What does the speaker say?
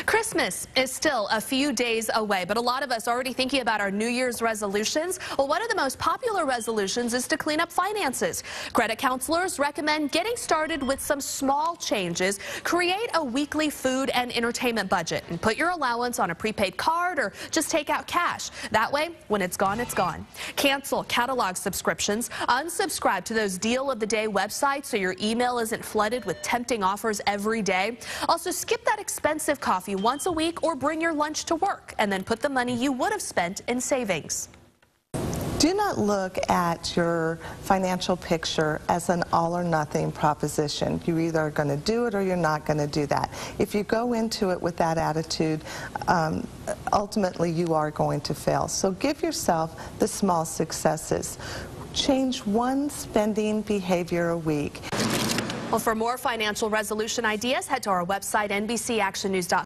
Christmas is still a few days away, but a lot of us are already thinking about our New Year's resolutions. Well, one of the most popular resolutions is to clean up finances. Credit counselors recommend getting started with some small changes. Create a weekly food and entertainment budget and put your allowance on a prepaid card or just take out cash. That way, when it's gone, it's gone. Cancel catalog subscriptions. Unsubscribe to those deal of the day websites so your email isn't flooded with tempting offers every day. Also, skip that expensive coffee once a week or bring your lunch to work and then put the money you would have spent in savings. Do not look at your financial picture as an all or nothing proposition. You either are going to do it or you're not going to do that. If you go into it with that attitude, ultimately you are going to fail. So give yourself the small successes. Change one spending behavior a week. Well, for more financial resolution ideas, head to our website, NBCActionNews.com.